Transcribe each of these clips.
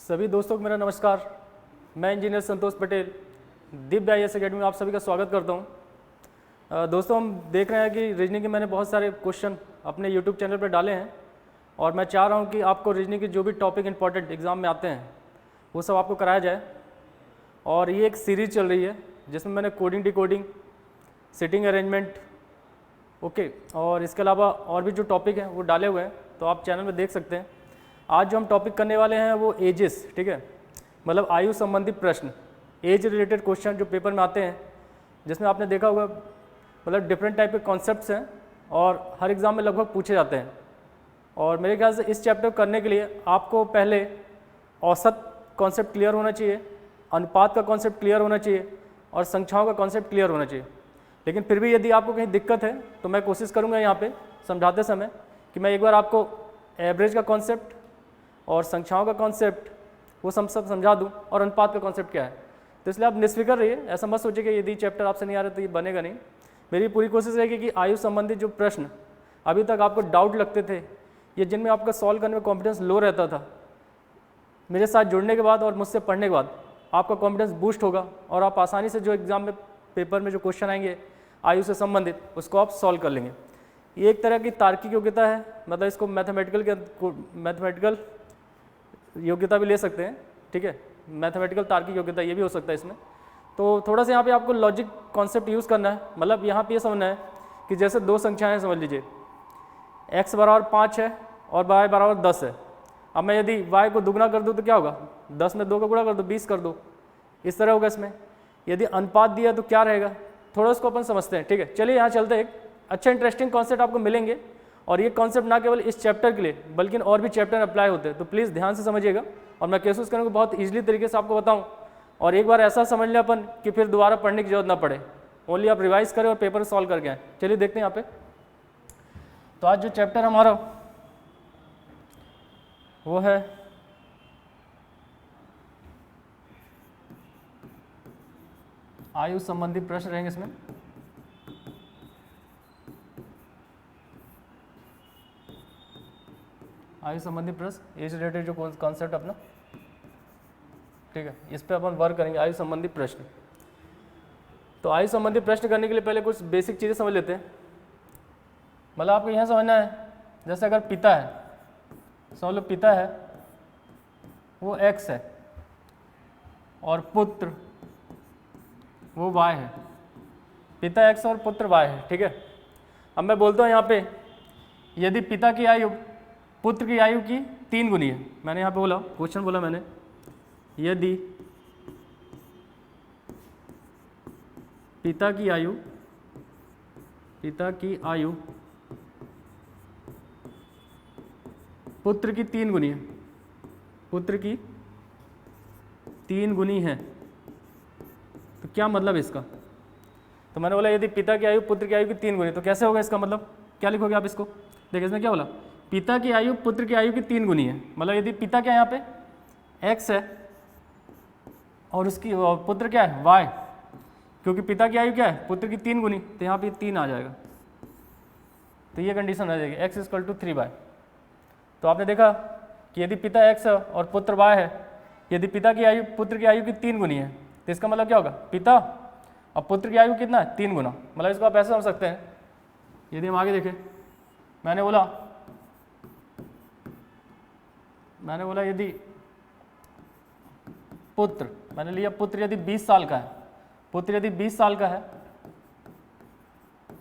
सभी दोस्तों को मेरा नमस्कार। मैं इंजीनियर संतोष पटेल दिव्य IAS अकेडमी में आप सभी का स्वागत करता हूं। दोस्तों, हम देख रहे हैं कि रीजनिंग के मैंने बहुत सारे क्वेश्चन अपने यूट्यूब चैनल पर डाले हैं और मैं चाह रहा हूं कि आपको रीजनिंग के जो भी टॉपिक इंपॉर्टेंट एग्जाम में आते हैं वो सब आपको कराया जाए। और ये एक सीरीज़ चल रही है जिसमें मैंने coding, decoding, sitting arrangement, okay, और इसके अलावा और भी जो टॉपिक हैं वो डाले हुए हैं, तो आप चैनल में देख सकते हैं। आज जो हम टॉपिक करने वाले हैं वो एजेस, ठीक है, मतलब आयु संबंधी प्रश्न, एज रिलेटेड क्वेश्चन जो पेपर में आते हैं, जिसमें आपने देखा होगा मतलब डिफरेंट टाइप के कॉन्सेप्ट्स हैं और हर एग्ज़ाम में लगभग पूछे जाते हैं। और मेरे ख्याल से इस चैप्टर को करने के लिए आपको पहले औसत कॉन्सेप्ट क्लियर होना चाहिए, अनुपात का कॉन्सेप्ट क्लियर होना चाहिए और संख्याओं का कॉन्सेप्ट क्लियर होना चाहिए। लेकिन फिर भी यदि आपको कहीं दिक्कत है तो मैं कोशिश करूँगा यहाँ पे समझाते समय कि मैं एक बार आपको एवरेज का कॉन्सेप्ट और संख्याओं का कॉन्सेप्ट वो सब समझा दूँ और अनुपात का कॉन्सेप्ट क्या है। तो इसलिए आप निष्फिक्र रहिए, ऐसा मत सोचिए कि यदि चैप्टर आपसे नहीं आ रहा तो ये बनेगा नहीं। मेरी पूरी कोशिश रहेगी कि आयु संबंधित जो प्रश्न अभी तक आपको डाउट लगते थे या जिनमें आपका सॉल्व करने में कॉन्फिडेंस लो रहता था, मेरे साथ जुड़ने के बाद और मुझसे पढ़ने के बाद आपका कॉन्फिडेंस बूस्ट होगा और आप आसानी से जो एग्ज़ाम में पेपर में जो क्वेश्चन आएंगे आयु से संबंधित उसको आप सॉल्व कर लेंगे। ये एक तरह की तार्किक योग्यता है, मतलब इसको मैथमेटिकल योग्यता भी ले सकते हैं, ठीक है, मैथमेटिकल तार्किक योग्यता ये भी हो सकता है इसमें। तो थोड़ा सा यहाँ पे आपको लॉजिक कॉन्सेप्ट यूज़ करना है, मतलब यहाँ पे ये समझना है कि जैसे दो संख्याएं समझ लीजिए, x बराबर 5 है और y बराबर 10 है। अब मैं यदि y को दुगना कर दूँ तो क्या होगा, 10 में 2 का गुणा कर दो, 20 कर दो, इस तरह होगा। इसमें यदि अनुपात दिया तो क्या रहेगा, थोड़ा उसको अपन समझते हैं, ठीक है। चलिए यहाँ चलते हैं, एक अच्छा इंटरेस्टिंग कॉन्सेप्ट आपको मिलेंगे और ये कॉन्सेप्ट ना केवल इस चैप्टर के लिए बल्कि और भी चैप्टर अप्लाई होते हैं, तो प्लीज़ ध्यान से समझिएगा और मैं कोशिश करूँगा बहुत ईजिली तरीके से आपको बताऊँ और एक बार ऐसा समझ लें अपन कि फिर दोबारा पढ़ने की जरूरत ना पड़े, ओनली आप रिवाइज करें और पेपर सॉल्व करके आए। चलिए देखते हैं यहाँ पे। तो आज जो चैप्टर हमारा वो है आयु संबंधी प्रश्न रहेंगे। इसमें आयु संबंधी प्रश्न, एज रिलेटेड जो कॉन्सेप्ट अपना, ठीक है, इस पे अपन वर्क करेंगे, आयु संबंधी प्रश्न। तो आयु संबंधी प्रश्न करने के लिए पहले कुछ बेसिक चीज़ें समझ लेते हैं। मतलब आपको यहाँ समझना है, जैसे अगर पिता है, समझ लो पिता है वो x है और पुत्र वो y है, पिता x और पुत्र y है, ठीक है। अब मैं बोलता हूँ यहाँ पे यदि पिता की आयु पुत्र की आयु की 3 गुनी है, मैंने यहाँ पे बोला, क्वेश्चन बोला मैंने, यदि पिता की आयु पुत्र की 3 गुनी है, पुत्र की 3 गुनी है, तो क्या मतलब इसका। तो मैंने बोला यदि पिता की आयु पुत्र की आयु की 3 गुनी, तो कैसे होगा इसका मतलब, क्या लिखोगे आप इसको। देखिए इसमें क्या बोला, पिता की आयु पुत्र की आयु की 3 गुनी है, मतलब यदि पिता क्या है यहाँ पे x है और उसकी पुत्र क्या है y, क्योंकि पिता की आयु क्या है पुत्र की 3 गुनी, तो यहाँ पे 3 आ जाएगा, तो ये कंडीशन आ जाएगी x = 3y। तो आपने देखा कि यदि पिता x है और पुत्र y है, यदि पिता की आयु पुत्र की आयु की 3 गुनी है, तो इसका मतलब क्या होगा, पिता और पुत्र की आयु कितना है 3 गुना। मतलब इसको आप ऐसे समझ सकते हैं, यदि हम आगे देखें, मैंने बोला यदि पुत्र, मैंने लिया पुत्र यदि 20 साल का है, पुत्र यदि 20 साल का है,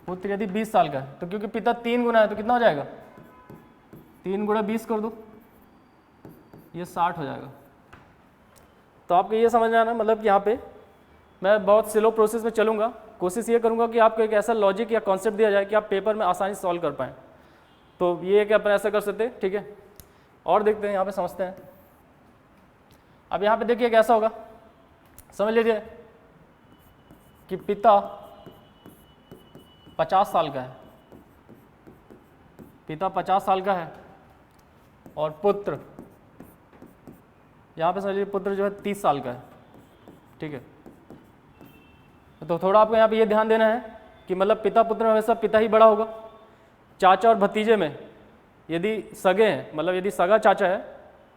पुत्र यदि 20 साल का है, तो क्योंकि पिता 3 गुना है तो कितना हो जाएगा, 3 गुणा 20 कर दो, ये 60 हो जाएगा। तो आपको ये समझना है, मतलब यहाँ पे मैं बहुत स्लो प्रोसेस में चलूँगा, कोशिश ये करूँगा कि आपको एक ऐसा लॉजिक या कॉन्सेप्ट दिया जाए कि आप पेपर में आसानी से सॉल्व कर पाएँ। तो ये है कि अपन ऐसा कर सकते हैं, ठीक है। और देखते हैं यहाँ पे, समझते हैं। अब यहाँ पे देखिए कैसा होगा, समझ लीजिए कि पिता 50 साल का है, पिता 50 साल का है और पुत्र, यहाँ पे समझ लीजिए पुत्र जो है 30 साल का है, ठीक है। तो थोड़ा आपको यहाँ पे ये ध्यान देना है कि मतलब पिता पुत्र में हमेशा पिता ही बड़ा होगा। चाचा और भतीजे में यदि सगे हैं, मतलब यदि सगा चाचा है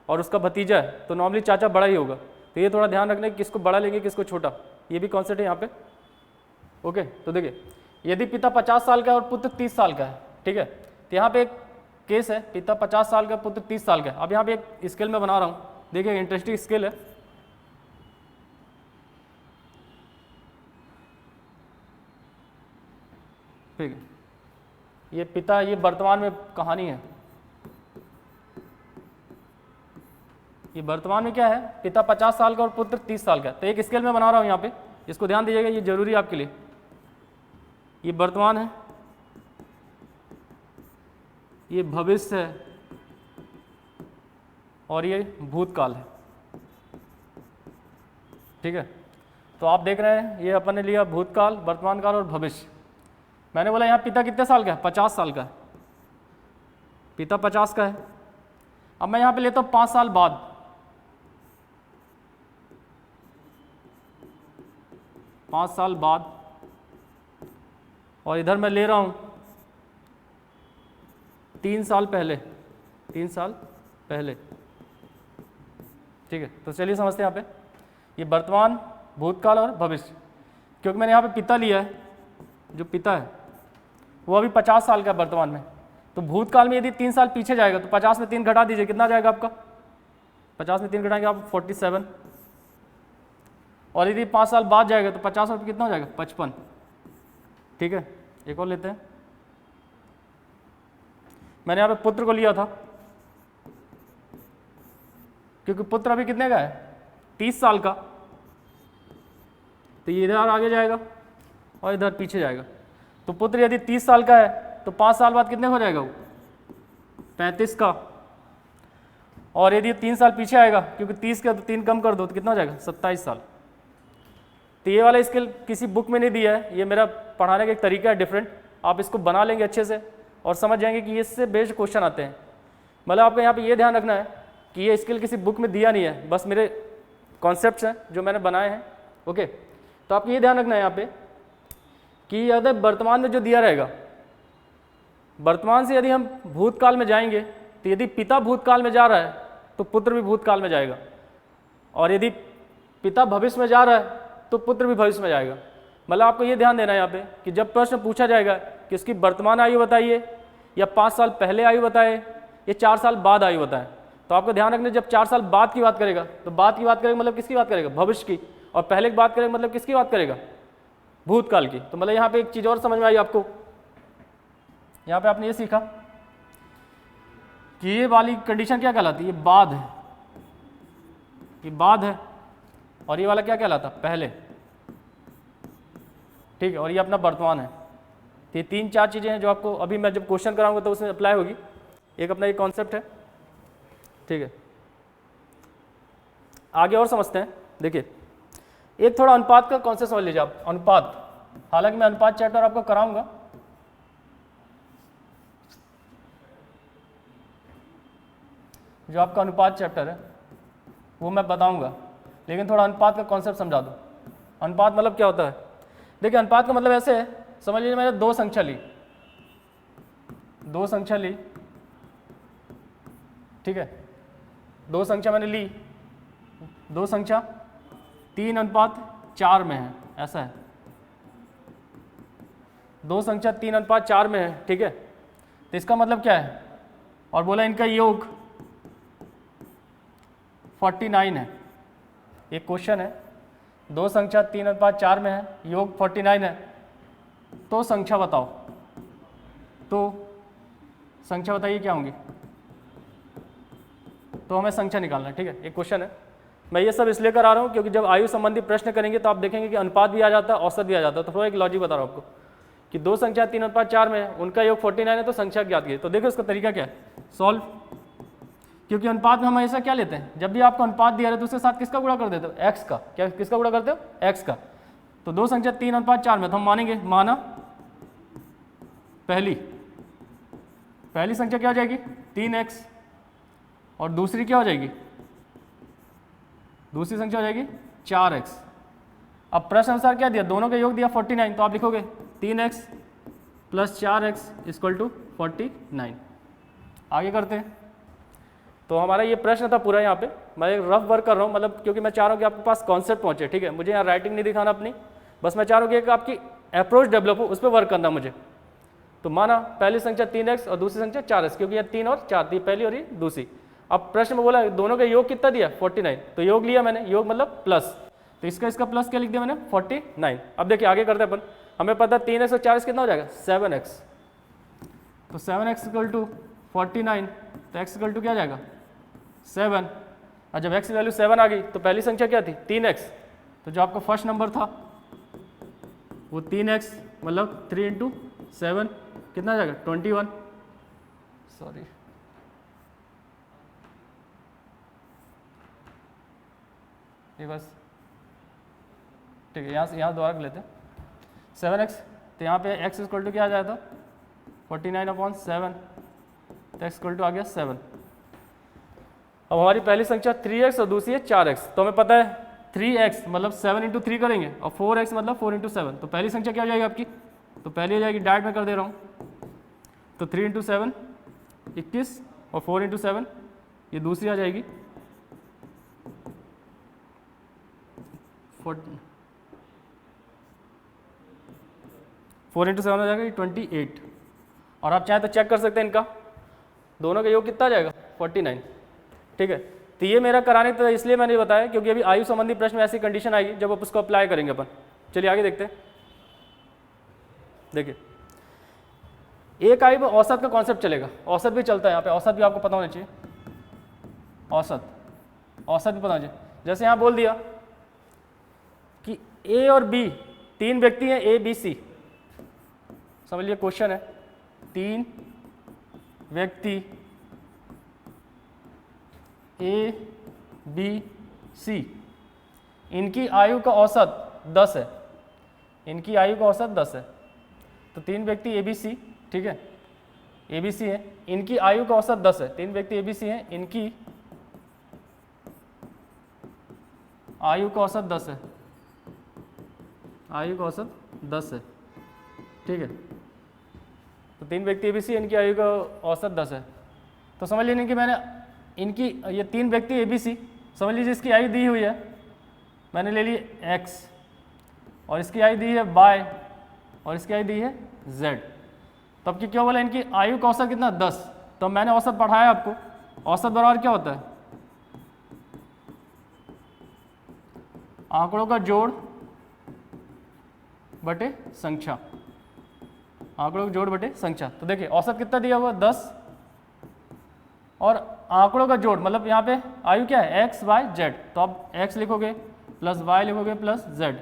और उसका भतीजा है तो नॉर्मली चाचा बड़ा ही होगा। तो ये थोड़ा ध्यान रखना है किसको बड़ा लेंगे किसको छोटा, ये भी कॉन्सेप्ट है यहाँ पे। ओके, तो देखिए यदि पिता 50 साल का है और पुत्र 30 साल का है, ठीक है, तो यहाँ पे एक केस है, पिता 50 साल का पुत्र 30 साल का है। अब यहाँ पे एक स्केल में बना रहा हूँ, देखिए इंटरेस्टिंग स्केल है। ठीक है, ये पिता, ये वर्तमान में कहानी है, ये वर्तमान में क्या है, पिता 50 साल का और पुत्र 30 साल का। तो एक स्केल में बना रहा हूँ यहाँ पे, इसको ध्यान दीजिएगा, ये जरूरी है आपके लिए। ये वर्तमान है, ये भविष्य है और ये भूतकाल है। ठीक है, तो आप देख रहे हैं ये अपन ने लिया भूतकाल, वर्तमान काल और भविष्य। मैंने बोला यहाँ पिता कितने साल का है, 50 साल का है, पिता 50 का है। अब मैं यहाँ पे लेता हूँ 5 साल बाद, 5 साल बाद, और इधर मैं ले रहा हूँ 3 साल पहले, 3 साल पहले। ठीक है, तो चलिए समझते हैं यहाँ पे ये वर्तमान, भूतकाल और भविष्य। क्योंकि मैंने यहाँ पे पिता लिया है, जो पिता है वो अभी 50 साल का है वर्तमान में, तो भूतकाल में यदि 3 साल पीछे जाएगा तो 50 में 3 घटा दीजिए, कितना जाएगा आपका, 50 में 3 घटाएंगे आप 47, और यदि 5 साल बाद जाएगा तो 50 में कितना हो जाएगा, 55। ठीक है, एक और लेते हैं। मैंने यहाँ पे पुत्र को लिया था क्योंकि पुत्र अभी कितने का है, 30 साल का, तो ये इधर आगे जाएगा और इधर पीछे जाएगा। तो पुत्र यदि 30 साल का है तो 5 साल बाद कितने हो जाएगा वो, 35 का, और यदि 3 साल पीछे आएगा क्योंकि 30 का तो 3 कम कर दो तो कितना हो जाएगा, 27 साल। तो ये वाला स्केल किसी बुक में नहीं दिया है, ये मेरा पढ़ाने का एक तरीका है डिफरेंट। आप इसको बना लेंगे अच्छे से और समझ जाएंगे कि इससे बेस्ड क्वेश्चन आते हैं। मतलब आपको यहाँ पे ये ध्यान रखना है कि ये स्केल किसी बुक में दिया नहीं है, बस मेरे कॉन्सेप्ट्स हैं जो मैंने बनाए हैं। ओके, तो आपको ये ध्यान रखना है यहाँ पे कि यदि वर्तमान में जो दिया रहेगा, वर्तमान से यदि हम भूतकाल में जाएंगे तो यदि पिता भूतकाल में जा रहा है तो पुत्र भी भूतकाल में जाएगा, और यदि पिता भविष्य में जा रहा है तो पुत्र भी भविष्य में जाएगा। मतलब आपको ये ध्यान देना है यहाँ पे कि जब प्रश्न पूछा जाएगा कि उसकी वर्तमान आयु बताइए, या 5 साल पहले आयु बताए, या 4 साल बाद आयु बताए, तो आपको ध्यान रखना जब 4 साल बाद की बात करेगा तो बाद की बात करेगा मतलब किसकी बात करेगा, भविष्य की, और पहले की बात करेगा मतलब किसकी बात करेगा, भूतकाल की। तो मतलब यहाँ पे एक चीज़ और समझ में आई आपको, यहाँ पे आपने ये सीखा कि ये वाली कंडीशन क्या कहलाती है, ये बाद है, ये बाद है, और ये वाला क्या कहलाता, पहले। ठीक है, और ये अपना वर्तमान है। तो ये 3-4 चीज़ें हैं जो आपको अभी मैं जब क्वेश्चन कराऊंगा तो उसमें अप्लाई होगी। एक अपना ये कॉन्सेप्ट है। ठीक है, आगे और समझते हैं। देखिए एक थोड़ा अनुपात का कॉन्सेप्ट समझ लीजिए आप। अनुपात, हालांकि मैं अनुपात चैप्टर आपको कराऊंगा, जो आपका अनुपात चैप्टर है वो मैं बताऊंगा, लेकिन थोड़ा अनुपात का कॉन्सेप्ट समझा दूं। अनुपात मतलब क्या होता है, देखिए अनुपात का मतलब ऐसे है, समझ लीजिए मैंने 2 संख्या ली, 2 संख्या ली, ठीक है, 2 संख्या मैंने ली, 2 संख्या 3:4 में है, ऐसा है, 2 संख्या 3:4 में है। ठीक है, तो इसका मतलब क्या है, और बोला इनका योग 49 है। एक क्वेश्चन है, 2 संख्या 3:4 में है, योग 49 है, तो संख्या बताओ, तो संख्या बताइए क्या होंगी, तो हमें संख्या निकालना है। ठीक है, एक क्वेश्चन है। मैं ये सब इसलिए करा रहा हूँ क्योंकि जब आयु संबंधी प्रश्न करेंगे तो आप देखेंगे कि अनुपात भी आ जाता है, औसत भी आ जाता है। तो थोड़ा एक लॉजिक बता रहा हूँ आपको कि 2 संख्या 3:4 में है, उनका योग 49 है, तो संख्या ज्ञात कीजिए। तो देखो इसका तरीका क्या है, सॉल्व, क्योंकि अनुपात में हम ऐसा क्या लेते हैं, जब भी आपको अनुपात दिया है तो उसके साथ किसका गुणा कर देते हो, एक्स का। क्या किसका गुणा करते हो, एक्स का। तो 2 संख्या 3:4 में तो हम मानेंगे, माना पहली संख्या क्या हो जाएगी 3x, और दूसरी क्या हो जाएगी, दूसरी संख्या हो जाएगी 4x। अब प्रश्न अनुसार क्या दिया, दोनों का योग दिया 49, तो आप लिखोगे 3x + 4x = 49। आगे करते हैं, तो तो हमारा ये प्रश्न था पूरा यहाँ पे, मैं एक रफ वर्क कर रहा हूँ, मतलब क्योंकि मैं चाह रहा हूँ कि आपके पास कॉन्सेप्ट पहुँचे, ठीक है। मुझे यहाँ राइटिंग नहीं दिखाना अपनी, बस मैं चाह रहा हूँ कि एक आपकी अप्रोच डेवलप हो, उस पर वर्क करना मुझे। तो माना पहली संख्या 3x और दूसरी संख्या 4x, क्योंकि ये 3 और 4 थी पहली और ये दूसरी। अब प्रश्न में बोला दोनों का योग कितना दिया 49, तो योग लिया मैंने, योग मतलब प्लस, तो इसका प्लस क्या लिख दिया मैंने 49। अब देखिए आगे करते हैं अपन, हमें पता 3x और 4x कितना हो जाएगा 7x, तो 7x इक्वल टू 49, तो x इक्वल टू क्या जाएगा 7। और जब x की वैल्यू 7 आ गई तो पहली संख्या क्या थी 3x, तो जो आपका फर्स्ट नंबर था वो 3x मतलब 3 इंटू 7 कितना आ जाएगा 21, सॉरी ये बस ठीक है, यहाँ दोबारा लेते हैं 7x, तो यहाँ पे x इक्वल टू क्या आ जाएगा 49/7, तो x इक्वल टू आ गया 7। अब हमारी पहली संख्या 3x और दूसरी है 4x, तो हमें पता है 3x मतलब 7 इंटू 3 करेंगे और 4x मतलब 4 इंटू 7, तो पहली संख्या क्या हो जाएगी आपकी, तो पहली हो जाएगी डायरेक्ट में कर दे रहा हूँ, तो 3 इंटू 7 21 और 4 इंटू 7 ये दूसरी आ जाएगी 4 इंटू 7 हो जाएगा 28। और आप चाहें तो चेक कर सकते हैं इनका दोनों का योग कितना आ जाएगा 49, ठीक है। तो ये मेरा कराने तो इसलिए मैंने बताया क्योंकि अभी आयु संबंधी प्रश्न में ऐसी कंडीशन आएगी जब आप उसको अप्लाई करेंगे अपन। चलिए आगे देखते हैं। देखिए एक आयु में औसत का कॉन्सेप्ट चलेगा, औसत भी चलता है यहाँ पे, औसत भी आपको पता होना चाहिए, औसत भी पता होना चाहिए। जैसे यहाँ बोल दिया कि ए और बी तीन व्यक्ति हैं, ए बी सी, समझ लिया क्वेश्चन है, तीन व्यक्ति ए बी सी, इनकी आयु का औसत 10 है, इनकी आयु का औसत 10 है। तो तीन व्यक्ति ए बी सी, ठीक है, ए बी सी है, इनकी आयु का औसत 10 है, तीन व्यक्ति ए बी सी हैं, इनकी आयु का औसत 10 है, आयु का औसत 10 है, ठीक है। तो तीन व्यक्ति ए बी सी, इनकी आयु का औसत 10 है। तो समझ लीजिए कि मैंने इनकी ये तीन व्यक्ति ए बी सी, समझ लीजिए इसकी आयु दी हुई है, मैंने ले ली x और इसकी आयु दी है y और इसकी आयु दी है z। तो अब की क्या बोला, इनकी आयु का औसत कितना 10, तो मैंने औसत पढ़ाया आपको, औसत बराबर क्या होता है आंकड़ों का जोड़ बटे संख्या, आंकड़ों का जोड़ बटे संख्या। तो देखिए औसत कितना दिया हुआ 10 और आंकड़ों का जोड़ मतलब यहाँ पे आयु क्या है x y z, तो आप x लिखोगे प्लस y लिखोगे प्लस z,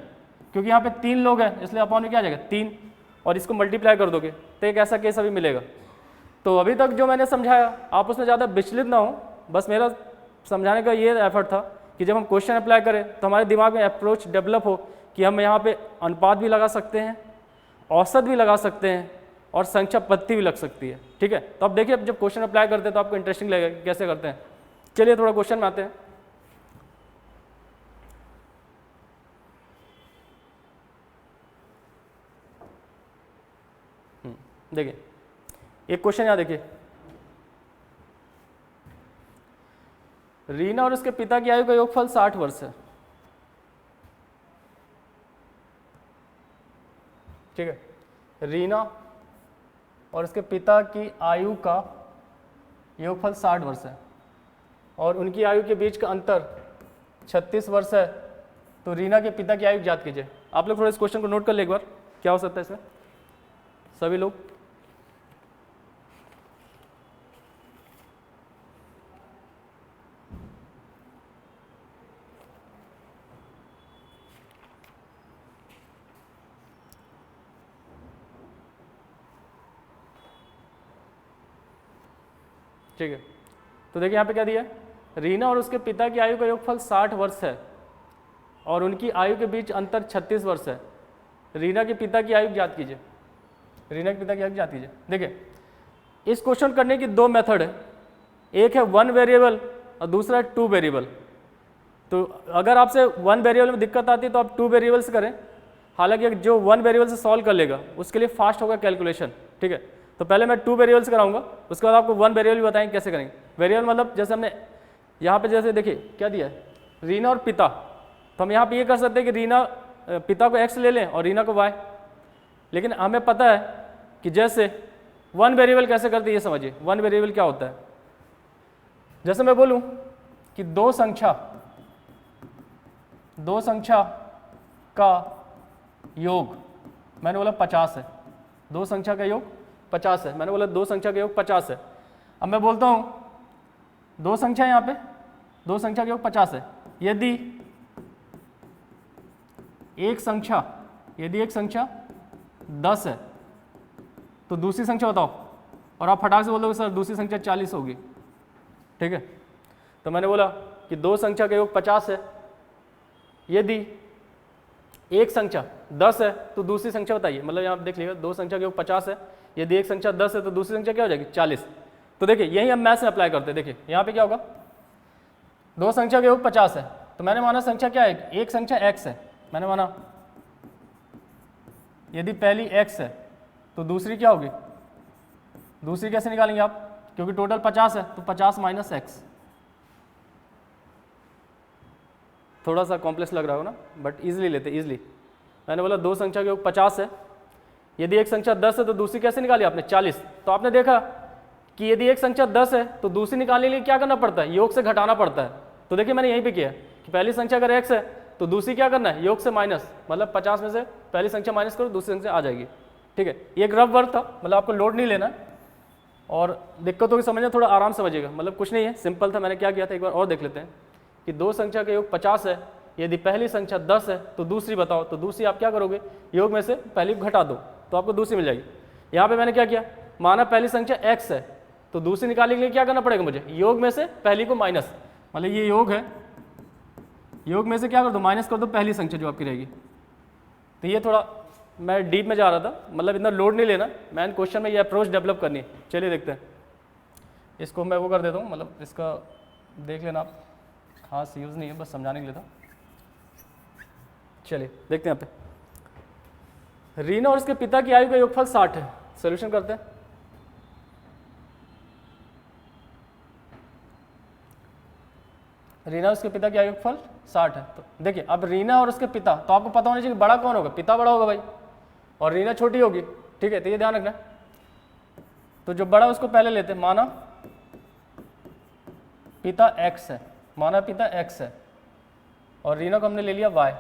क्योंकि यहाँ पे तीन लोग हैं इसलिए अपॉन में क्या आ जाएगा 3 और इसको मल्टीप्लाई कर दोगे तो एक ऐसा केस अभी मिलेगा। तो अभी तक जो मैंने समझाया आप उसमें ज़्यादा विचलित ना हो, बस मेरा समझाने का ये एफर्ट था कि जब हम क्वेश्चन अप्लाई करें तो हमारे दिमाग में अप्रोच डेवलप हो कि हम यहाँ पे अनुपात भी लगा सकते हैं, औसत भी लगा सकते हैं और संख्या पत्ती भी लग सकती है, ठीक है। तो अब देखिए जब क्वेश्चन अप्लाई करते हैं तो आपको इंटरेस्टिंग लगेगा कि कैसे करते हैं। चलिए थोड़ा क्वेश्चन में आते हैं। देखिए एक क्वेश्चन यहाँ देखिए, रीना और उसके पिता की आयु का योगफल 60 वर्ष है, ठीक है। रीना और उसके पिता की आयु का योगफल 60 वर्ष है और उनकी आयु के बीच का अंतर 36 वर्ष है, तो रीना के पिता की आयु ज्ञात कीजिए। आप लोग थोड़ा इस क्वेश्चन को नोट कर ले एक बार, क्या हो सकता है इसमें सभी लोग। ठीक है, तो देखिए यहाँ पे क्या दिया है, रीना और उसके पिता की आयु का योगफल 60 वर्ष है और उनकी आयु के बीच अंतर 36 वर्ष है। रीना के पिता की आयु ज्ञात कीजिए, रीना के पिता की आयु ज्ञात कीजिए। देखिए इस क्वेश्चन करने की दो मेथड है, एक है 1 वेरिएबल और दूसरा है 2 वेरिएबल। तो अगर आपसे 1 वेरिएबल में दिक्कत आती है तो आप 2 वेरिएबल से करें, हालांकि जो 1 वेरिएबल से सॉल्व कर लेगा उसके लिए फास्ट होगा कैलकुलेशन, ठीक है। तो पहले मैं 2 वेरिएबल्स कराऊंगा, उसके बाद आपको 1 वेरिएबल भी बताएंगे कैसे करेंगे। वेरिएबल मतलब जैसे हमने यहाँ पे जैसे देखिए क्या दिया है, रीना और पिता, तो हम यहाँ पे ये कर सकते हैं कि रीना पिता को x ले लें और रीना को y, लेकिन हमें पता है कि जैसे वन वेरिएबल कैसे करते हैं ये समझिए। वन वेरिएबल क्या होता है, जैसे मैं बोलूँ कि दो संख्या का योग, मैंने बोला 50 है, दो संख्या का योग 50 है, मैंने बोला दो संख्या का योग 50 है। अब मैं बोलता हूँ दो संख्या, यहाँ पे दो संख्या का योग 50 है, यदि एक संख्या 10 है तो दूसरी संख्या बताओ, और आप फटाक से बोल दोगे सर दूसरी संख्या 40 होगी, ठीक है। तो मैंने बोला कि दो संख्या का योग 50 है, यदि एक संख्या 10 है तो दूसरी संख्या बताइए, मतलब यहाँ देख लीजिएगा दो संख्या का योग 50 है, यदि एक संख्या 10 है तो दूसरी संख्या क्या हो जाएगी 40। तो देखिए यही हम मैथ्स में अप्लाई करते हैं। देखिए यहाँ पे क्या होगा, दो संख्या का योग 50 है, तो मैंने माना संख्या क्या है, एक संख्या x है, मैंने माना यदि पहली x है तो दूसरी क्या होगी, दूसरी कैसे निकालेंगे आप, क्योंकि टोटल 50 है तो 50 माइनस x। थोड़ा सा कॉम्प्लेक्स लग रहा हो ना, बट इजीली लेते इजीली। मैंने बोला दो संख्या के योग 50 है, यदि एक संख्या 10 है तो दूसरी कैसे निकाली आपने 40। तो आपने देखा कि यदि एक संख्या 10 है तो दूसरी निकालने के लिए क्या करना पड़ता है, योग से घटाना पड़ता है। तो देखिए मैंने यहीं पे किया कि पहली संख्या अगर x है तो दूसरी क्या करना है, योग से माइनस, मतलब 50 में से पहली संख्या माइनस करो दूसरी संख्या आ जाएगी, ठीक है। ये एक रफ वर्क था, मतलब आपको लोड नहीं लेना, और दिक्कतों की समझना थोड़ा आराम समझिएगा, मतलब कुछ नहीं है, सिंपल था। मैंने क्या किया था एक बार और देख लेते हैं कि दो संख्या का योग 50 है, यदि पहली संख्या 10 है तो दूसरी बताओ, तो दूसरी आप क्या करोगे, योग में से पहली को घटा दो तो आपको दूसरी मिल जाएगी। यहाँ पे मैंने क्या किया, माना पहली संख्या x है तो दूसरी निकालने के लिए क्या करना पड़ेगा मुझे, योग में से पहली को माइनस, मतलब ये योग है, योग में से क्या कर दो माइनस कर दो पहली संख्या जो आपकी रहेगी। तो ये थोड़ा मैं डीप में जा रहा था, मतलब इतना लोड नहीं लेना, मैंने क्वेश्चन में ये अप्रोच डेवलप करनी है। चलिए देखते हैं, इसको मैं वो कर देता हूँ, मतलब इसका देख लेना आप, खास यूज़ नहीं है, बस समझाने के लिए था। चलिए देखते हैं यहाँ पे, रीना और उसके पिता की आयु का योगफल 60 है, सोल्यूशन करते हैं। रीना और उसके पिता की आयु का योगफल 60 है, तो देखिए अब रीना और उसके पिता, तो आपको पता होना चाहिए बड़ा कौन होगा, पिता बड़ा होगा भाई, और रीना छोटी होगी, ठीक है। तो ये ध्यान रखना, तो जो बड़ा उसको पहले लेते हैं, माना पिता x है, माना पिता x है, और रीना को हमने ले लिया y,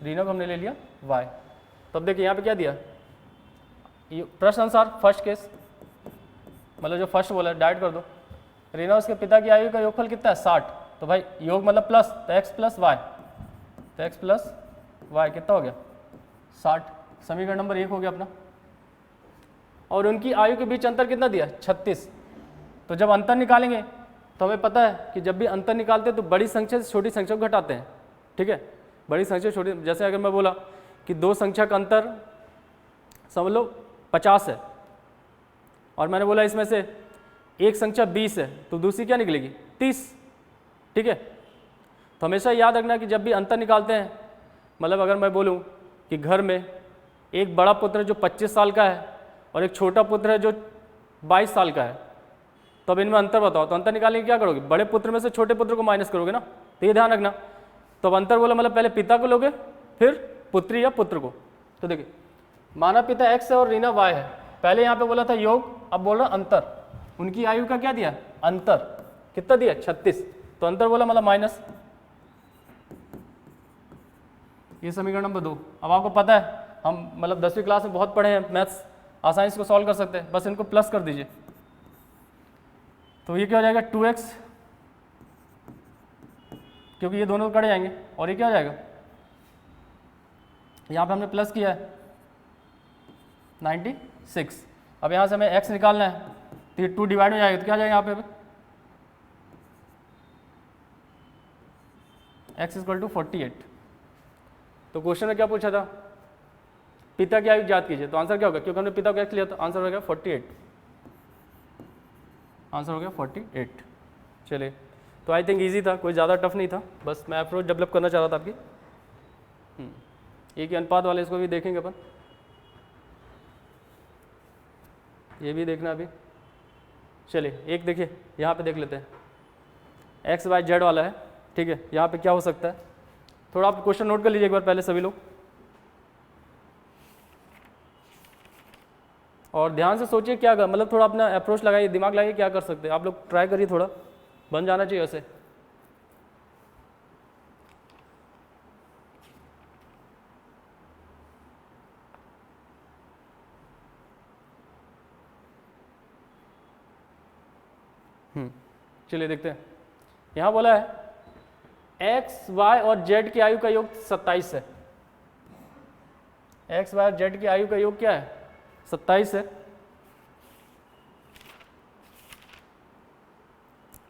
रीना को हमने ले लिया y। तो अब देखिए यहाँ पे क्या दिया, प्रश्न अनुसार फर्स्ट केस, मतलब जो फर्स्ट बोला डाइट कर दो। रीना उसके पिता की आयु का योगफल कितना है 60, तो भाई योग मतलब प्लस, तो x प्लस वाई, तो x प्लस वाई कितना हो गया 60, समीकरण नंबर 1 हो गया अपना। और उनकी आयु के बीच अंतर कितना दिया 36। तो जब अंतर निकालेंगे तो हमें पता है कि जब भी अंतर निकालते हैं तो बड़ी संख्या से छोटी संख्या को घटाते हैं, ठीक है। बड़ी संख्या से छोटी, जैसे अगर मैं बोला कि दो संख्या का अंतर समझ लो 50 है, और मैंने बोला इसमें से एक संख्या 20 है तो दूसरी क्या निकलेगी 30, ठीक है। तो हमेशा याद रखना कि जब भी अंतर निकालते हैं, मतलब अगर मैं बोलूँ कि घर में एक बड़ा पुत्र है जो 25 साल का है और एक छोटा पुत्र है जो 22 साल का है, तो अब इनमें अंतर बताओ, तो अंतर निकालने की क्या करोगे, बड़े पुत्र में से छोटे पुत्र को माइनस करोगे ना, तो ये ध्यान रखना। तो अब अंतर बोला मतलब पहले पिता को लोगे फिर पुत्री या पुत्र को। तो देखिए माना पिता x है और रीना y है, पहले यहाँ पे बोला था योग, अब बोल रहा अंतर, उनकी आयु का क्या दिया अंतर, कितना दिया 36, तो अंतर बोला मतलब माइनस, ये समीकरण नंबर 2। अब आपको पता है हम मतलब 10वीं क्लास में बहुत पढ़े हैं मैथ्स, आसानी से इसको सॉल्व कर सकते हैं, बस इनको प्लस कर दीजिए। तो ये क्या हो जाएगा 2x, क्योंकि ये दोनों कट जाएंगे, और ये क्या हो जाएगा, यहाँ पे हमने प्लस किया है 96। अब यहाँ से हमें x निकालना है, तो ये 2 डिवाइड हो जाएगा, तो क्या आ जाएगा यहाँ पे x इक्वल टू 48। तो क्वेश्चन में क्या पूछा था, पिता की आयु ज्ञात कीजिए, तो आंसर क्या होगा, क्योंकि हमने पिता को x लिया तो आंसर हो गया 48, आंसर हो गया 48। चलिए तो आई थिंक इजी था, कोई ज़्यादा टफ नहीं था, बस मैं अप्रोच डेवलप करना चाह रहा था आपकी। एक ही अनुपात वाले इसको भी देखेंगे अपन, ये भी देखना अभी। चलिए एक देखिए यहाँ पे देख लेते हैं, एक्स वाई जेड वाला है, ठीक है। यहाँ पे क्या हो सकता है, थोड़ा आप क्वेश्चन नोट कर लीजिए एक बार पहले सभी लोग, और ध्यान से सोचिए क्या कर, मतलब थोड़ा अपना अप्रोच लगाइए, दिमाग लगाइए क्या कर सकते हैं आप लोग, ट्राई करिए, थोड़ा बन जाना चाहिए वैसे। चलिए देखते हैं, यहाँ बोला है एक्स वाई और जेड की आयु का योग 27 है। एक्स वाई और जेड की आयु का योग क्या है, 27 है,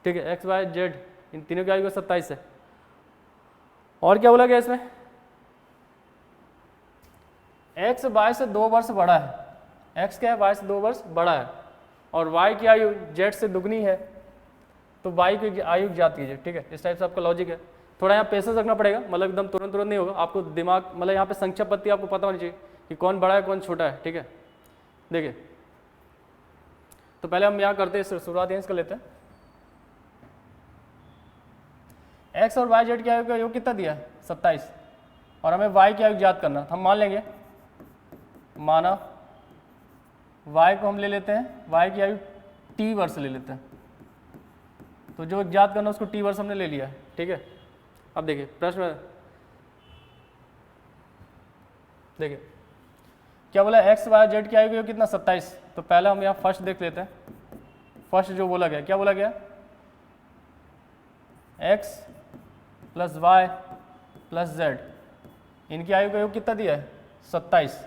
ठीक है। एक्स वाई जेड इन तीनों की आयु का 27 है। और क्या बोला गया इसमें, एक्स वाई से 2 वर्ष बड़ा है, एक्स क्या है, वाई से 2 वर्ष बड़ा है, और वाई की आयु जेड से दुगनी है, तो वाई की आयु ज्ञात कीजिए, ठीक है। इस टाइप से आपका लॉजिक है। थोड़ा यहाँ पेशेंस रखना पड़ेगा, मतलब एकदम तुरंत नहीं होगा, आपको दिमाग मतलब यहाँ पे संख्या पत्ती आपको पता होनी चाहिए कि कौन बड़ा है कौन छोटा है, ठीक है। देखिए तो पहले हम यहाँ करते हैं, शुरुआत यहीं से कर लेते हैं। एक्स और वाई जेड की आयु का योग कितना दिया है, 27, और हमें वाई की आयु ज्ञात करना। हम मान लेंगे, माना वाई को हम ले लेते हैं, वाई की आयु टी वर्ष ले लेते हैं, तो जो ज्ञात करना उसको टी वर्ष हमने ले लिया है, ठीक है। अब देखिए प्रश्न देखिए क्या बोला, एक्स वाई जेड की आयु का योग कितना, 27। तो पहले हम यहाँ फर्स्ट देख लेते हैं। फर्स्ट जो बोला गया, क्या बोला गया, x plus y plus z, इनकी आयु का योग कितना दिया है, 27।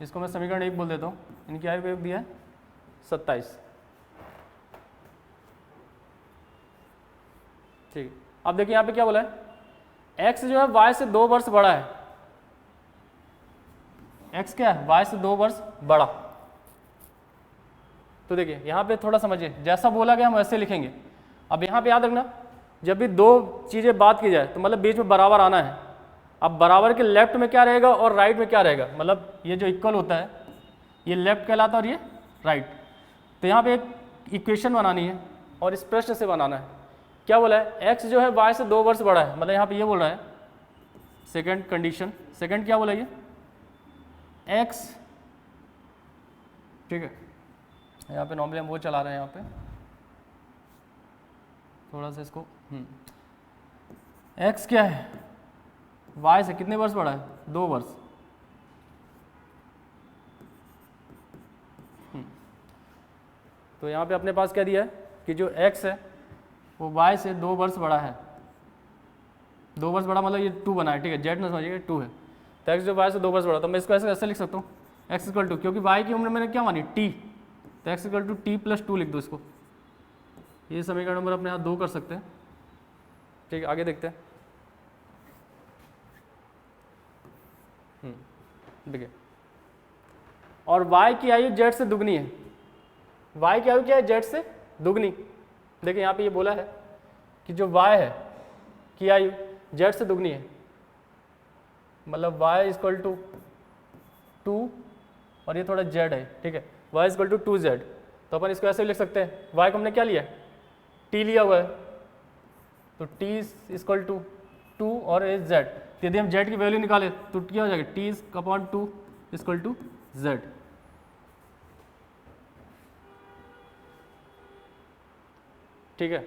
इसको मैं समीकरण 1 बोल देता हूँ। इनकी आयु का योग दिया है 27, ठीक है। अब देखिए यहाँ पे क्या बोला है, x जो है y से 2 वर्ष बड़ा है, x क्या है, y से 2 वर्ष बड़ा। तो देखिए यहाँ पे थोड़ा समझिए, जैसा बोला गया हम वैसे लिखेंगे। अब यहाँ पे याद रखना, जब भी दो चीज़ें बात की जाए तो मतलब बीच में बराबर आना है। अब बराबर के लेफ्ट में क्या रहेगा और राइट में क्या रहेगा, मतलब ये जो इक्वल होता है ये लेफ्ट कहलाता है और ये राइट। तो यहाँ पे एक इक्वेशन बनानी है और इस प्रश्न से बनाना है। क्या बोला है, x जो है y से 2 वर्ष बड़ा है, मतलब यहाँ पे ये बोल रहा है सेकंड कंडीशन। सेकंड क्या बोला ये, x, ठीक है। यहाँ पे नॉर्मली हम वो चला रहे हैं, यहाँ पे थोड़ा सा इसको x क्या है, y से कितने वर्ष बड़ा है, 2 वर्ष। तो यहाँ पे अपने पास क्या दिया है कि जो x है वो y से 2 वर्ष बड़ा है। 2 वर्ष बड़ा मतलब ये 2 बना है, ठीक है। जेड ना समझिए 2 है, तो x जो y से 2 वर्ष बड़ा, तो मैं इसको ऐसे लिख सकता हूँ, x इक्वल टू, क्योंकि y की उम्र मैंने क्या मानी, t, तो x equal to T plus 2 लिख दो इसको। ये समीकरण नंबर अपने यहाँ 2 कर सकते हैं, ठीक है। आगे देखते हैं, देखिए, और y की आयु z से दुगनी है। y की आयु क्या है, z से दुगनी। देखिए यहाँ पे ये बोला है कि जो y है की आयु z से दुगनी है, मतलब y इक्वल टू 2 और ये थोड़ा z है, ठीक है। y इक्वल टू 2z, तो अपन इसको ऐसे भी लिख सकते हैं, y को हमने क्या लिया, t लिया हुआ है, तो t इक्वल टू 2 और z। यदि हम z की वैल्यू निकालें तो क्या हो जाएगा, t upon 2 equal to z। ठीक है।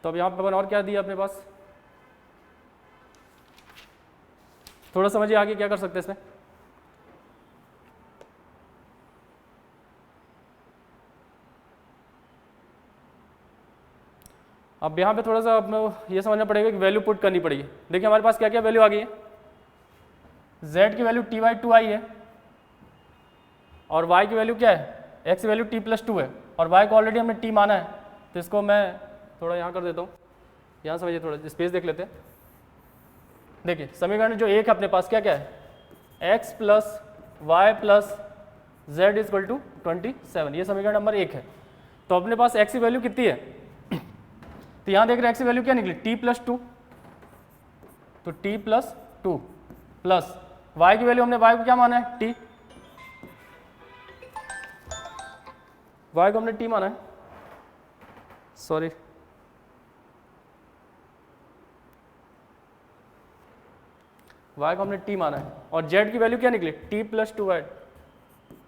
तो अब यहाँ पे अपन और क्या दिया अपने पास, थोड़ा समझिए आगे क्या कर सकते हैं इसमें। अब यहाँ पे थोड़ा सा अपने ये समझना पड़ेगा कि वैल्यू पुट करनी पड़ेगी। देखिए हमारे पास क्या क्या वैल्यू आ गई है, z की वैल्यू t/2 है, और y की वैल्यू क्या है, x की वैल्यू t प्लस 2 है, और y को ऑलरेडी हमने t माना है, तो इसको मैं थोड़ा यहाँ कर देता हूँ। यहाँ समझिए, थोड़ा स्पेस देख लेते हैं। देखिए समीकरण जो एक है अपने पास क्या क्या है, x plus y plus z equal to 27, ये समीकरण नंबर 1 है। तो अपने पास x की वैल्यू कितनी है, तो यहाँ देख रहे हैं x की वैल्यू क्या निकली, t प्लस 2, तो t प्लस 2 प्लस y की वैल्यू हमने y को क्या माना है, t, y को हमने t माना है, सॉरी y को हमने t माना है, और z की वैल्यू क्या निकली t प्लस 2y,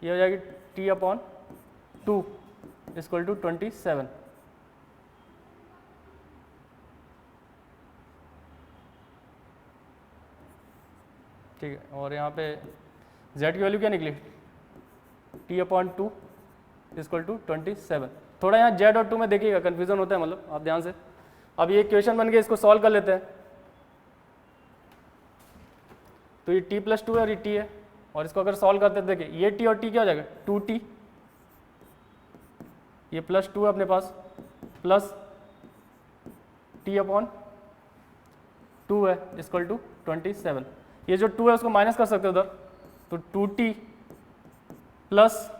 ये हो जाएगी t अपॉन 2 इक्वल टू 27। ठीक है, और यहाँ पे z की वैल्यू क्या निकली t अपॉन 2 इक्वल टू 27। थोड़ा यहाँ z और 2 में देखिएगा कन्फ्यूजन होता है, मतलब आप ध्यान से। अब ये क्वेश्चन बन गया, इसको सॉल्व कर लेते हैं। तो ये t प्लस 2 है और ये t है, और इसको अगर सॉल्व करते हैं देखिए ये t और t क्या हो जाएगा 2t, ये प्लस 2 है अपने पास, प्लस t अपॉन 2 है इक्वल टू 27। ये जो 2 है उसको माइनस कर सकते हो उधर, तो 2t plus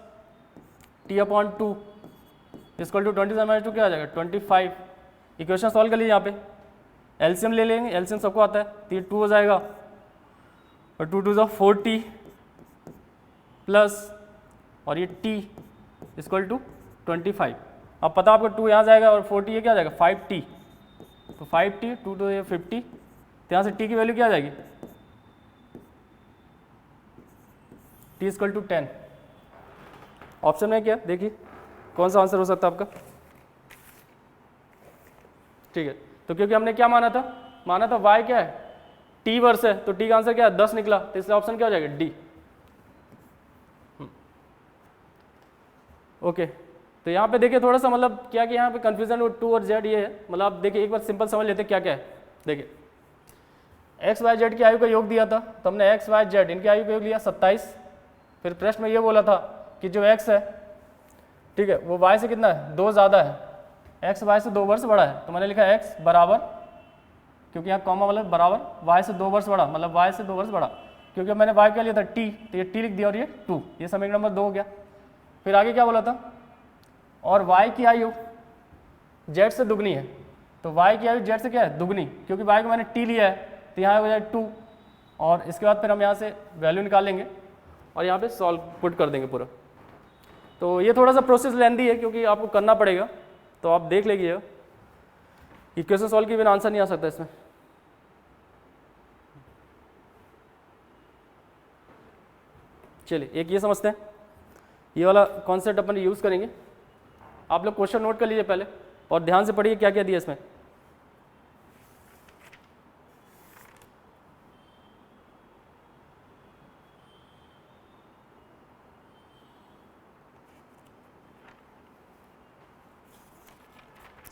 t upon 2 equal to 27 minus 2 क्या आ जाएगा 25। इक्वेशन सॉल्व कर लीजिए, यहाँ पे एलसीएम ले लेंगे, एलसीएम सबको आता है, तो ये 2 हो जाएगा और 2 2 4t प्लस और ये t इक्वल टू 25। अब पता आपको 2 यहाँ जाएगा और 4t ये क्या आ जाएगा 5t, तो 5t 2 2 50, तो यहाँ से t की वैल्यू क्या आ जाएगी t इक्वल टू 10। ऑप्शन में क्या देखिए कौन सा आंसर हो सकता है आपका। ठीक है, तो क्योंकि हमने क्या माना था y क्या है t वर्स है, तो t का आंसर क्या है 10 निकला, तो इसलिए ऑप्शन क्या हो जाएगा डी। ओके, तो यहाँ पे देखिए थोड़ा सा मतलब क्या कि यहाँ पे कंफ्यूजन 2 और z ये है, मतलब आप देखिए एक बार सिंपल समझ लेते क्या क्या है। देखिए x y z की आयु का योग दिया था, तो हमने x y z इनकी आयु का योग लिया 27। फिर प्रश्न में ये बोला था कि जो x है, ठीक है, वो y से कितना है 2 ज़्यादा है, x y से 2 वर्ष बड़ा है, तो मैंने लिखा x बराबर, क्योंकि यहाँ कॉमा मतलब बराबर y से 2 वर्ष बड़ा, मतलब y से 2 वर्ष बड़ा, क्योंकि मैंने y क्या लिया था t, तो ये t लिख दिया और ये 2, ये समीकरण नंबर 2 हो गया। फिर आगे क्या बोला था, और y की आयु z से दुगनी है, तो y की आयु z से क्या है दुगनी, क्योंकि y को मैंने t लिया है, तो यहाँ हो जाए 2, और इसके बाद फिर हम यहाँ से वैल्यू निकालेंगे और यहाँ पे सॉल्व पुट कर देंगे पूरा। तो ये थोड़ा सा प्रोसेस लेंदी है क्योंकि आपको करना पड़ेगा, तो आप देख लीजिएगा, इक्वेशन सॉल्व की बिना आंसर नहीं आ सकता इसमें। चलिए एक ये समझते हैं, ये वाला कॉन्सेप्ट अपन यूज़ करेंगे। आप लोग क्वेश्चन नोट कर लीजिए पहले और ध्यान से पढ़िए क्या क्या दिया इसमें।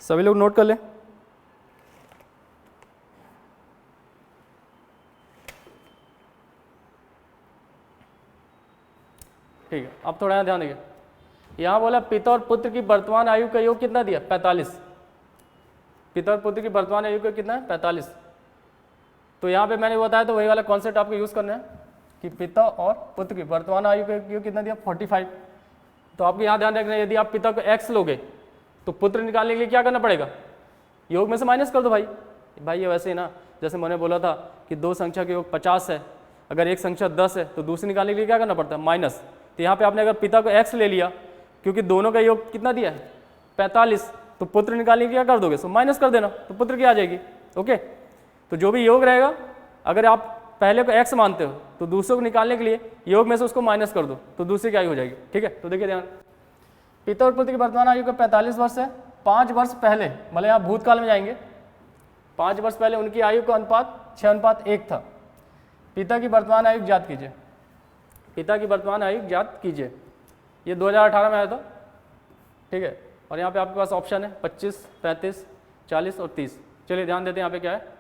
सभी लोग नोट कर लें। ठीक है, अब थोड़ा यहाँ ध्यान दीजिए, यहाँ बोला पिता और पुत्र की वर्तमान आयु का योग कितना दिया 45। पिता और पुत्र की वर्तमान आयु का कितना है 45। तो यहाँ पे मैंने बताया तो वही वाला कॉन्सेप्ट आपको यूज़ करना है कि पिता और पुत्र की वर्तमान आयु का योग कितना दिया 45। तो आपको यहाँ ध्यान रखना है, यदि आप पिता को x लोगे तो पुत्र निकालने के लिए क्या करना पड़ेगा, योग में से माइनस कर दो भाई ये वैसे ही ना, जैसे मैंने बोला था कि दो संख्या के योग 50 है, अगर एक संख्या 10 है तो दूसरी निकालने के लिए क्या करना पड़ता है माइनस। तो यहाँ पे आपने अगर पिता को x ले लिया, क्योंकि दोनों का योग कितना दिया है 45, तो पुत्र निकालने के लिए क्या कर दोगे, सो माइनस कर देना, तो पुत्र की आ जाएगी। ओके, तो जो भी योग रहेगा, अगर आप पहले को x मानते हो तो दूसरे को निकालने के लिए योग में से उसको माइनस कर दो, तो दूसरी की आयु हो जाएगी। ठीक है, तो देखिए ध्यान, पिता और पुत्र की वर्तमान आयु का 45 वर्ष है। 5 वर्ष पहले, मतलब यहाँ भूतकाल में जाएंगे, 5 वर्ष पहले उनकी आयु का अनुपात 6:1 था। पिता की वर्तमान आयु ज्ञात कीजिए, पिता की वर्तमान आयु ज्ञात कीजिए। ये 2018 में आया था। ठीक है, और यहाँ पे आपके पास ऑप्शन है 25, 35, 40 और 30। चलिए ध्यान देते हैं यहाँ पे क्या है,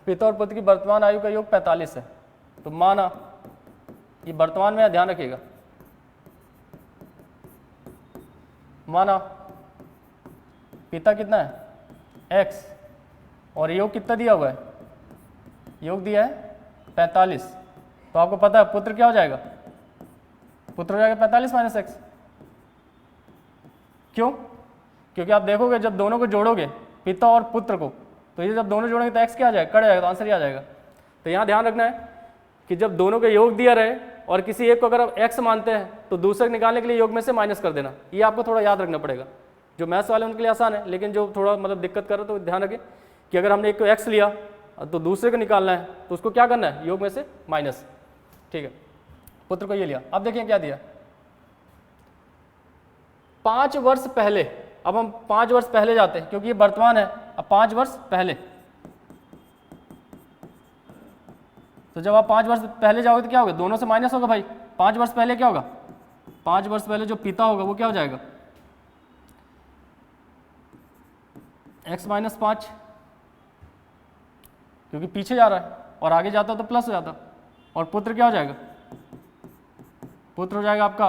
पिता और पुत्र की वर्तमान आयु का योग 45 है। तो माना ये वर्तमान में, ध्यान रखिएगा, माना पिता कितना है x और योग कितना दिया हुआ है, योग दिया है 45। तो आपको पता है पुत्र क्या हो जाएगा, पुत्र हो जाएगा 45 माइनस x। क्यों, क्योंकि आप देखोगे जब दोनों को जोड़ोगे पिता और पुत्र को, तो ये जब दोनों जोड़ेंगे तो x क्या आ जाएगा, कट जाएगा, तो आंसर ही आ जाएगा। तो यहाँ ध्यान रखना है कि जब दोनों का योग दिया रहे और किसी एक को अगर आप x मानते हैं तो दूसरे को निकालने के लिए योग में से माइनस कर देना। ये आपको थोड़ा याद रखना पड़ेगा। जो मैथ्स वाले उनके लिए आसान है, लेकिन जो थोड़ा मतलब दिक्कत कर रहे तो ध्यान रखें कि अगर हमने एक को x लिया तो दूसरे को निकालना है तो उसको क्या करना है, योग में से माइनस। ठीक है, पुत्र को ये लिया। अब देखिए क्या दिया, 5 वर्ष पहले। अब हम 5 वर्ष पहले जाते हैं क्योंकि ये वर्तमान है। अब 5 वर्ष पहले, तो जब आप 5 वर्ष पहले जाओगे तो क्या होगा, दोनों से माइनस होगा भाई। 5 वर्ष पहले क्या होगा, 5 वर्ष पहले जो पिता होगा वो क्या हो जाएगा, x माइनस 5, क्योंकि पीछे जा रहा है, और आगे जाता तो प्लस हो जाता। और पुत्र क्या हो जाएगा, पुत्र हो जाएगा आपका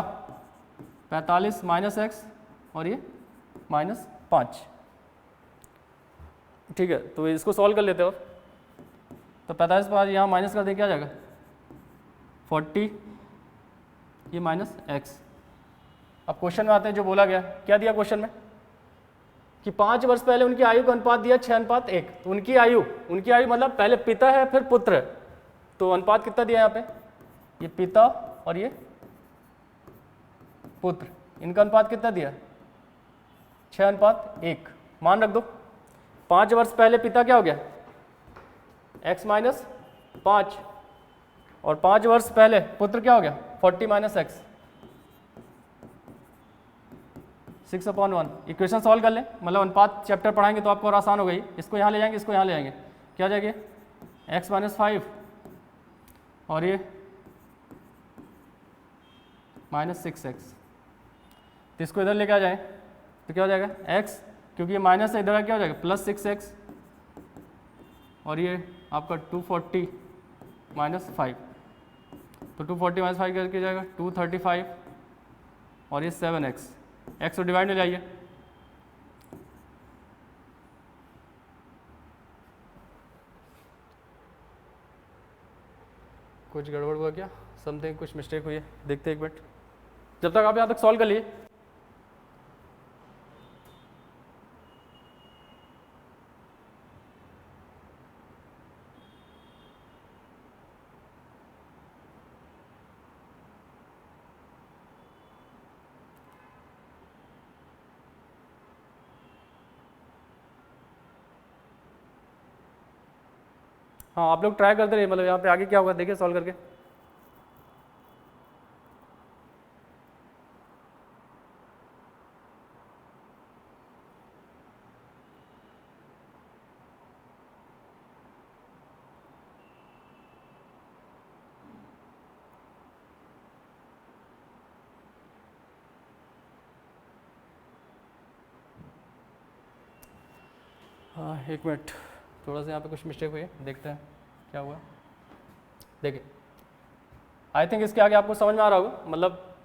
45 माइनस एक्स और ये माइनस 5। ठीक है, तो इसको सॉल्व कर लेते हो। तो 45 5 यहाँ माइनस कर दें, क्या जाएगा 40, ये माइनस एक्स। अब क्वेश्चन में आते हैं, जो बोला गया क्या दिया क्वेश्चन में कि 5 वर्ष पहले उनकी आयु का अनुपात दिया 6:1। तो उनकी आयु मतलब पहले पिता है फिर पुत्र है, तो अनुपात कितना दिया यहाँ पे, ये पिता और ये पुत्र, इनका अनुपात कितना दिया 6:1। मान रख दो। 5 वर्ष पहले पिता क्या हो गया x माइनस 5, और 5 वर्ष पहले पुत्र क्या हो गया 40 माइनस एक्स, 6/1। इक्वेशन सॉल्व कर लें, मतलब अनुपात चैप्टर पढ़ाएंगे तो आपको और आसान हो गई। इसको यहाँ ले जाएंगे, इसको यहाँ ले जाएंगे, क्या हो जाएगी x माइनस 5 और ये माइनस 6x। तो इसको इधर लेके आ जाएं तो क्या हो जाएगा x, क्योंकि ये माइनस है, इधर क्या हो जाएगा प्लस 6x, और ये आपका 240 माइनस 5। तो 240 माइनस 5 करके जाएगा 235, और ये 7x। x को डिवाइड में लाइए, कुछ गड़बड़ हुआ क्या, समथिंग कुछ मिस्टेक हुई है, देखते हैं एक मिनट। जब तक आप यहाँ तक सॉल्व कर लिए, हाँ आप लोग ट्राई करते रहिए, मतलब यहाँ पे आगे क्या होगा देखिए सॉल्व करके। हाँ एक मिनट, थोड़ा सा यहाँ पे कुछ मिस्टेक हुई है, देखते हैं क्या हुआ। देखिए आई थिंक इसके आगे आपको समझ में आ रहा होगा, मतलब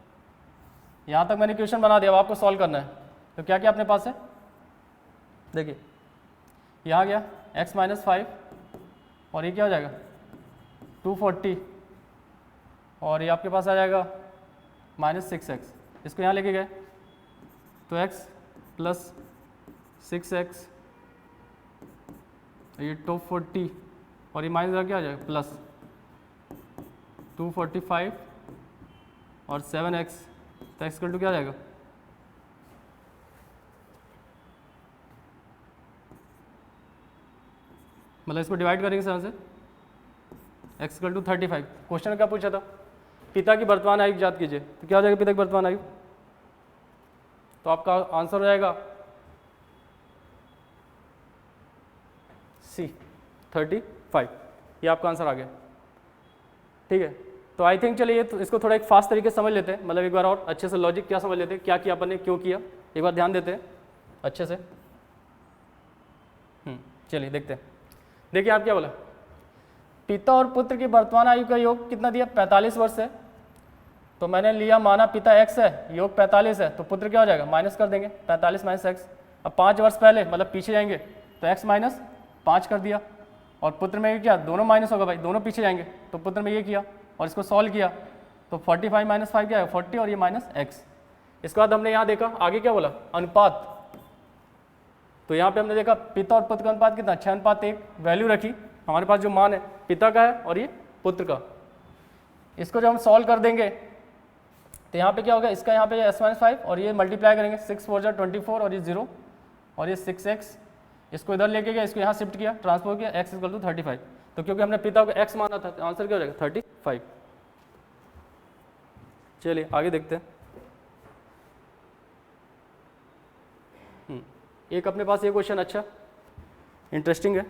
यहाँ तक मैंने क्वेश्चन बना दिया, अब आपको सॉल्व करना है। तो क्या क्या अपने पास है, देखिए यहाँ गया x माइनस 5, और ये क्या हो जाएगा 240, और ये आपके पास आ जाएगा माइनस 6x। इसको यहाँ लेके गए तो x प्लस 6x, ये 240, और ये माइनस क्या आ जाएगा प्लस 245 और 7x, तो x इक्वल टू क्या आ जाएगा मतलब इसको डिवाइड करेंगे 7 से, x इक्वल टू 35। क्वेश्चन में क्या पूछा था, पिता की वर्तमान आयु याद कीजिए, तो क्या हो जाएगा पिता की वर्तमान आयु, तो आपका आंसर हो जाएगा C 35। ये आपका आंसर आ गया। ठीक है, तो आई थिंक चलिए तो इसको थोड़ा एक फास्ट तरीके से समझ लेते हैं, मतलब एक बार और अच्छे से लॉजिक क्या समझ लेते हैं, क्या किया अपन ने, क्यों किया, एक बार ध्यान देते हैं अच्छे से। चलिए देखते हैं। देखिए आप क्या बोला, पिता और पुत्र की वर्तमान आयु का योग कितना दिया 45 वर्ष है। तो मैंने लिया, माना पिता x है, योग 45 है, तो पुत्र क्या हो जाएगा माइनस कर देंगे 45 माइनस एक्स। अब 5 वर्ष पहले मतलब पीछे जाएंगे तो x माइनस 5 कर दिया, और पुत्र में ये क्या, दोनों माइनस होगा भाई, दोनों पीछे जाएंगे, तो पुत्र में ये किया और इसको सॉल्व किया, तो 45 माइनस 5 क्या है 40, और ये माइनस x। इसके बाद हमने यहाँ देखा आगे क्या बोला, अनुपात। तो यहाँ पे हमने देखा पिता और पुत्र का अनुपात कितना 6:1, वैल्यू रखी, हमारे पास जो मान है पिता का है और ये पुत्र का। इसको जब हम सॉल्व कर देंगे तो यहाँ पे क्या होगा, इसका यहाँ पे s-5 और ये मल्टीप्लाई करेंगे 6 4 24 और ये 0 और ये 6x, इसको इधर लेके गया, इसको यहाँ शिफ्ट किया, ट्रांसफर किया, x = 35। तो क्योंकि हमने पिता को x माना था तो आंसर क्या हो जाएगा 35। चलिए आगे देखते हैं। एक अपने पास ये क्वेश्चन अच्छा इंटरेस्टिंग है।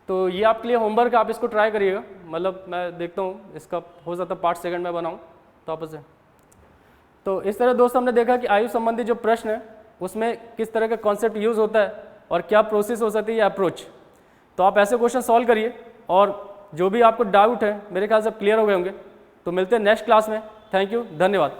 तो ये आपके लिए होमवर्क, आप इसको ट्राई करिएगा। मतलब मैं देखता हूँ इसका हो सकता है पार्ट सेकंड में बनाऊँ तो आपस से। तो इस तरह दोस्तों हमने देखा कि आयु संबंधी जो प्रश्न है उसमें किस तरह का कॉन्सेप्ट यूज़ होता है और क्या प्रोसेस हो सकती है या अप्रोच। तो आप ऐसे क्वेश्चन सॉल्व करिए और जो भी आपको डाउट है मेरे ख्याल से क्लियर हो गए होंगे। तो मिलते हैं नेक्स्ट क्लास में। थैंक यू, धन्यवाद।